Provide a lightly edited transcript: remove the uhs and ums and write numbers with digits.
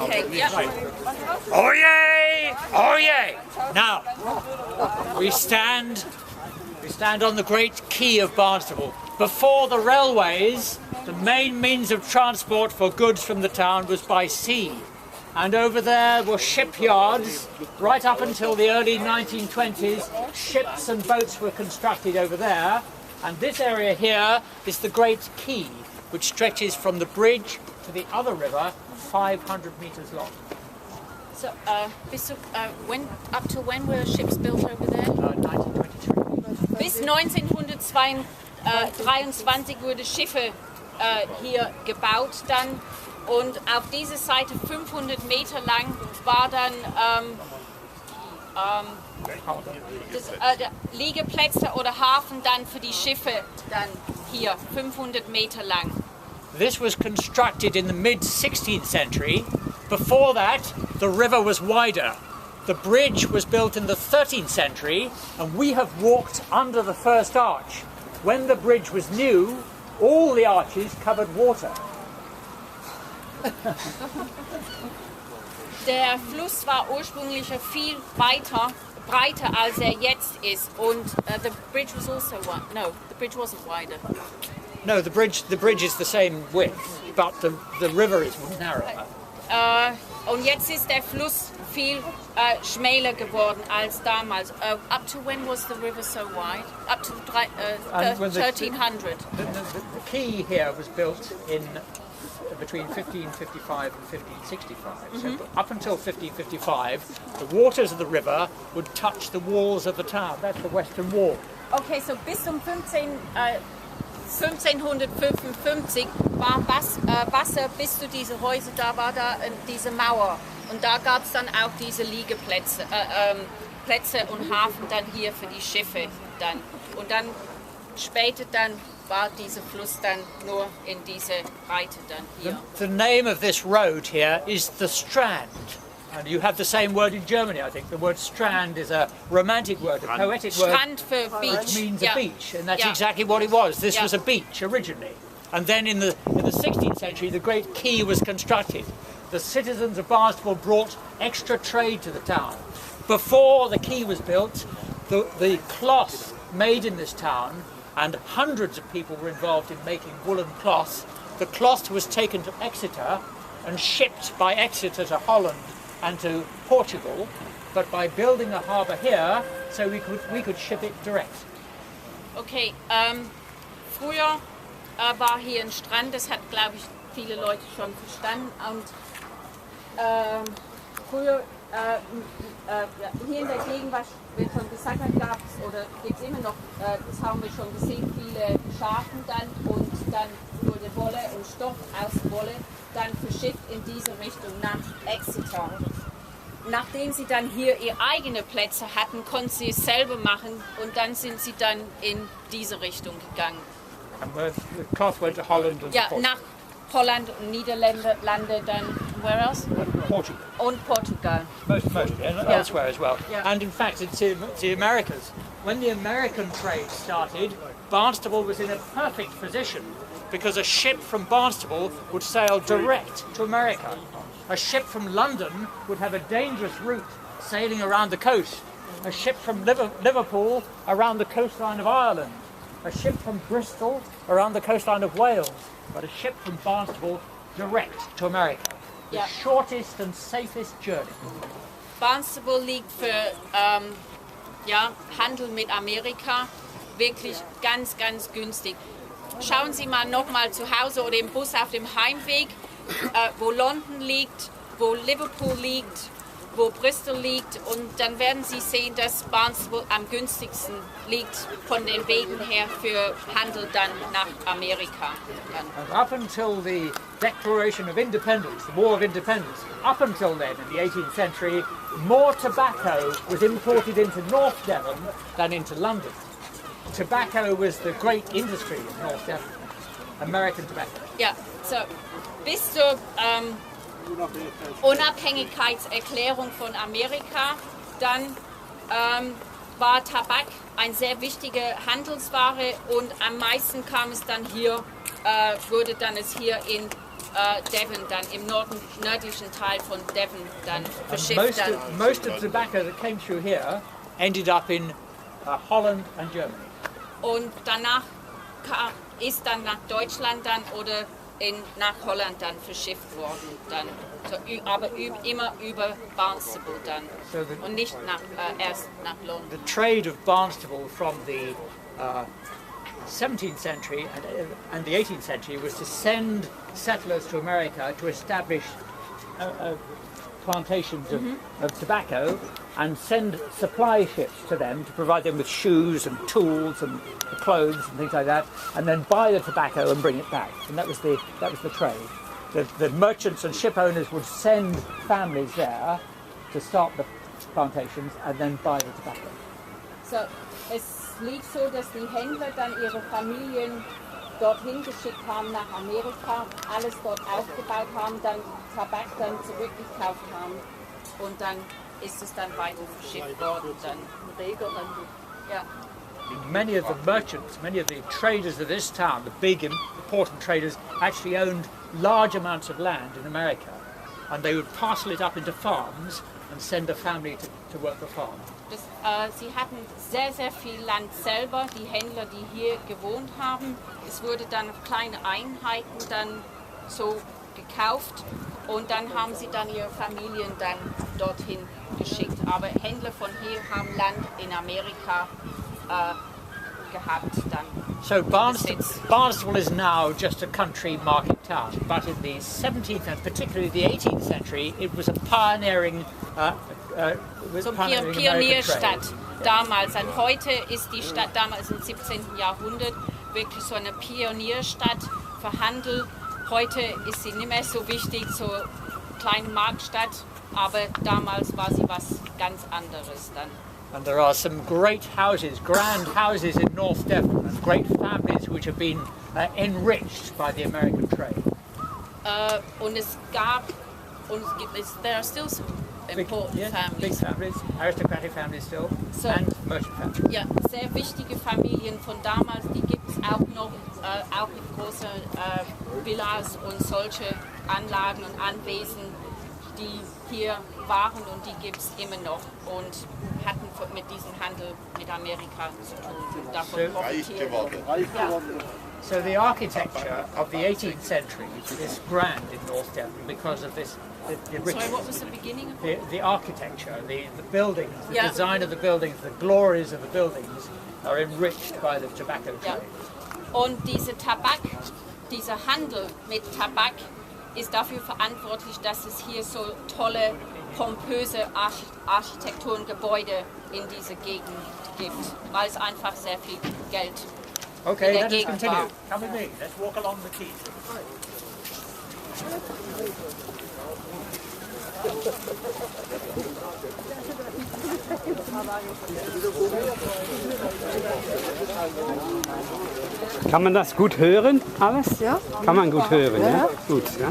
Okay, yeah. Oh yay! Oh yay! Now, we stand on the great quay of Barnstaple. Before the railways, the main means of transport for goods from the town was by sea. And over there were shipyards. Right up until the early 1920s, ships and boats were constructed over there. And this area here is the great quay, which stretches from the bridge to the other river, 500 meters long. So, up to when were ships built over there? 1923. Bis 1923 wurde Schiffe hier gebaut dann und auf dieser Seite 500 Meter lang war dann Liegeplätze oder Hafen dann für die Schiffe dann hier 500 Meter lang. This was constructed in the mid-16th century. Before that, the river was wider. The bridge was built in the 13th century, and we have walked under the first arch. When the bridge was new, all the arches covered water. Der Fluss war ursprünglich viel breiter als er jetzt ist, und the bridge was also wide. No, the bridge wasn't wider. No, the bridge is the same width, but the river is narrower. Und jetzt ist der Fluss viel schmäler geworden als damals. Up to when was the river so wide? Up to 1300. The quay here was built in between 1555 and 1565. So up until 1555, the waters of the river would touch the walls of the town. That's the western wall. Okay, so bis zum 1555 war Wasser bis zu diese Häuser, da war da diese Mauer. Und da gab es dann auch diese Liegeplätze Plätze und Hafen dann hier für die Schiffe dann. Und dann später dann war dieser Fluss dann nur in diese Breite dann hier. The name of this road here is the Strand. And you have the same word in Germany, I think. The word strand is a romantic word, a poetic word. Strand for beach. Which means a beach, and that's exactly what it was. This was a beach originally. And then in the 16th century, the great quay was constructed. The citizens of Barnstaple brought extra trade to the town. Before the quay was built, the cloth made in this town, and hundreds of people were involved in making woolen cloth. The cloth was taken to Exeter and shipped by Exeter to Holland and to Portugal, but by building a harbour here, so we could ship it direct. Okay, früher war hier ein Strand, das hat, glaube ich, viele Leute schon verstanden. Und früher, hier in der Gegend, was wir schon gesagt haben, gab es, oder gibt es immer noch, das haben wir schon gesehen, viele Schafen dann, und dann wurde Wolle und Stoff aus Wolle dann verschifft in diese Richtung nach Exeter. Nachdem sie dann hier ihre eigenen Plätze hatten, konnten sie es selber machen, und dann sind sie dann in diese Richtung gegangen. And the cloth went to Holland and Portugal. Nach Holland und Niederlande, dann where else? Portugal. Und Portugal. Mostly, and elsewhere as well. Yeah. And in fact, it's the Americas. When the American trade started, Barnstaple was in a perfect position, because a ship from Barnstaple would sail direct to America. A ship from London would have a dangerous route sailing around the coast. A ship from Liverpool around the coastline of Ireland. A ship from Bristol around the coastline of Wales. But a ship from Barnstaple direct to America. The shortest and safest journey. Barnstaple liegt für Handel mit Amerika wirklich ganz, ganz günstig. Schauen Sie mal nochmal zu Hause oder im Bus auf dem Heimweg, wo London liegt, wo Liverpool liegt, wo Bristol liegt, und dann werden Sie sehen, dass Barnstaple am günstigsten liegt von den Wegen her für Handel dann nach Amerika. And up until the Declaration of Independence, the War of Independence, up until then in the 18th century, more tobacco was imported into North Devon than into London. Tobacco was the great industry in North Devon, American tobacco. Ja, so bis zur Unabhängigkeitserklärung von Amerika, dann war Tabak eine sehr wichtige Handelsware, und am meisten kam es dann hier, wurde dann es hier in Devon, dann im nördlichen Teil von Devon dann verschifft. Most of the tobacco that came through here ended up in Holland and Germany. Und danach ist dann nach Deutschland dann oder nach Holland dann verschifft worden. Dann. So, aber immer über Barnstaple dann und nicht erst nach London. The trade of Barnstaple from the 17th century and the 18th century was to send settlers to America to establish plantations of tobacco and send supply ships to them to provide them with shoes and tools and clothes and things like that, and then buy the tobacco and bring it back. And that was the trade. The merchants and ship owners would send families there to start the plantations and then buy the tobacco. So, es lief so, dass die Händler dann ihre Familien dorthin geschickt haben nach Amerika, alles dort aufgebaut haben, dann Tabak dann zurückgekauft haben und dann ist es dann weiter verschifft worden. Dann ja. Many of the merchants, many of the traders of this town, the big important traders, actually owned large amounts of land in America, and they would parcel it up into farms and send a family to work the farm. Sie hatten sehr, sehr viel Land selber, die Händler, die hier gewohnt haben. Es wurde dann auf kleine Einheiten dann so gekauft und dann haben sie dann ihre Familien dann dorthin geschickt. Aber Händler von hier haben Land in Amerika gehabt dann. So Barnstaple is now just a country market town, but in the 17th and particularly the 18th century, it was a pioneering so Pionierstadt damals. Und heute ist die Stadt damals im 17. Jahrhundert wirklich so eine Pionierstadt für Handel. Heute ist sie nicht mehr so wichtig, so eine kleine Marktstadt, aber damals war sie was ganz anderes dann. And there are some great houses, grand houses in North Devon, and great families which have been enriched by the American trade. Und es gibt, there are still some important families. Big families, aristocratic families still, and merchant families. Ja, sehr wichtige Familien von damals, die gibt es auch noch, auch mit großen Villas und solche Anlagen und Anwesen, die hier waren und die gibt es immer noch und hatten mit diesem Handel mit Amerika zu tun. Davon profitieren. So the architecture of the 18th century is grand in North Devon because of this. Sorry, what was the beginning of it? The architecture, the buildings, the design of the buildings, the glories of the buildings are enriched by the tobacco trade. Und dieser Handel mit Tabak ist dafür verantwortlich, dass es hier so tolle, pompöse Architekturengebäude in dieser Gegend gibt, weil es einfach sehr viel Geld in der Gegend war. Come with me. Let's walk along the quay. Kann man das gut hören, alles? Ja. Kann man gut hören, ja? Gut, ja.